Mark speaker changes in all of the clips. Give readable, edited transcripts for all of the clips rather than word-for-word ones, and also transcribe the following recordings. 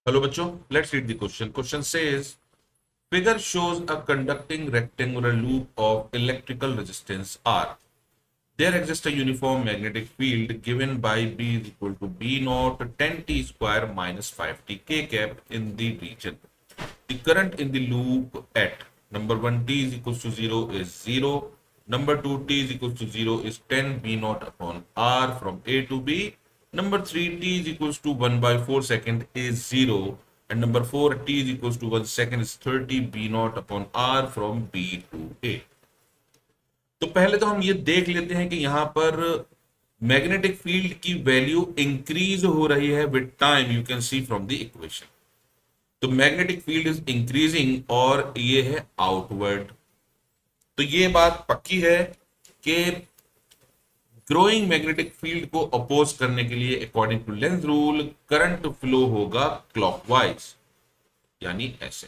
Speaker 1: Hello, bachcho. Let's read the question. Question says, figure shows a conducting rectangular loop of electrical resistance R. There exists a uniform magnetic field given by B is equal to B naught 10t square minus 5t k cap in the region. The current in the loop at number 1 t is equals to 0 is 0. Number 2 t is equals to 0 is 10 b naught upon r from A to B. Number 3 t is equals to 1 by 4 second is 0. And number 4 t is equals to 1 second is 30 b naught upon r from B to A. तो पहले तो हम ये देख लेते हैं कि यहां पर मैग्नेटिक फील्ड की वैल्यू इंक्रीज हो रही है with time. You can see from the equation. तो मैग्नेटिक फील्ड इज इंक्रीजिंग और ये है आउटवर्ड. तो ये बात पक्की है कि ग्रोइंग मैग्नेटिक फील्ड को अपोज करने के लिए according to Lenz rule current flow होगा क्लॉकवाइज, यानी ऐसे.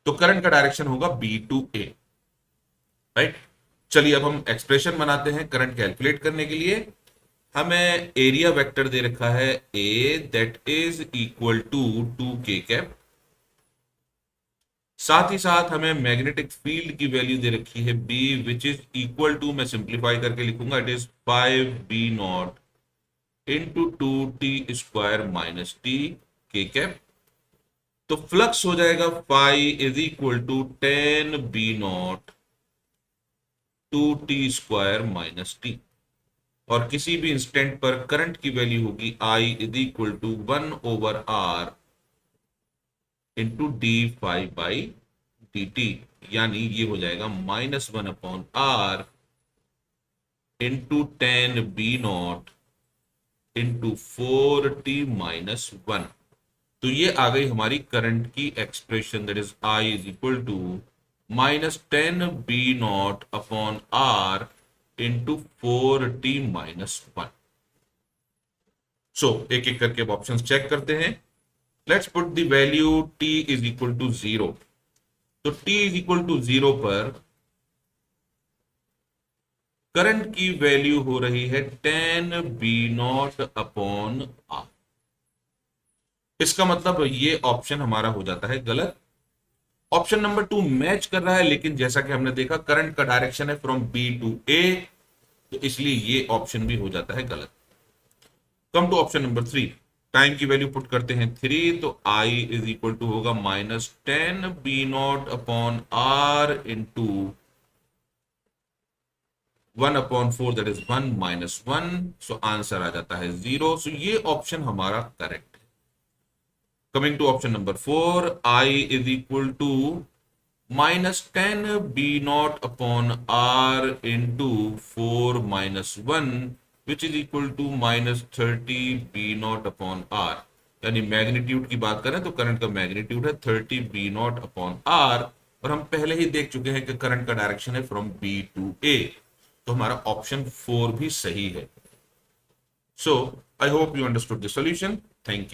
Speaker 1: तो करंट का डायरेक्शन होगा बी टू ए. राइट. चलिए अब हम एक्सप्रेशन बनाते हैं करंट कैलकुलेट करने के लिए. हमें एरिया वेक्टर दे रखा है A that is equal to 2k cap. साथ ही साथ हमें मैग्नेटिक फील्ड की वैल्यू दे रखी है B which is equal to, मैं सिंप्लीफाई करके लिखूंगा, it is 5b naught into 2t square minus T K cap. तो फ्लक्स हो जाएगा phi is equal to 10b naught 2t square minus T. और किसी भी इंस्टेंट पर करंट की वैल्यू होगी I is equal to 1 over r into d five by d t, यानी ये हो जाएगा -1 upon are into 10b not into 4t minus 1. तो ये आ गई हमारी करंट की एक्सप्रेशन, that is I is equal to -10b not upon are into 4t minus 1. So एक एक करके ऑप्शंस चेक करते हैं. Let's put the value t is equal to 0. तो t इज इक्वल टू 0 पर करंट की वैल्यू हो रही है 10b नॉट अपॉन आर. इसका मतलब ये ऑप्शन हमारा हो जाता है गलत. ऑप्शन नंबर 2 मैच कर रहा है, लेकिन जैसा कि हमने देखा करंट का डायरेक्शन है फ्रॉम बी टू ए, तो इसलिए ये ऑप्शन भी हो जाता है गलत. Come to option number 3. Time की वैल्यू पुट करते हैं 3, तो आई इज इक्वल टू होगा -10b not upon are into 1 upon 4 that is 1 minus 1. So answer आ जाता है 0. सो ये ऑप्शन हमारा करेक्ट है. Coming to option number 4, I is equal to -10b not upon are into 4 minus 1 which is equal to -30b naught upon R. यानी magnitude की बात करें तो करंट का मैग्नीट्यूड है 30b नॉट अपॉन आर, और हम पहले ही देख चुके हैं कि करंट का डायरेक्शन है फ्रॉम बी टू ए. तो हमारा ऑप्शन 4 भी सही है. So I hope you understood the solution. Thank you.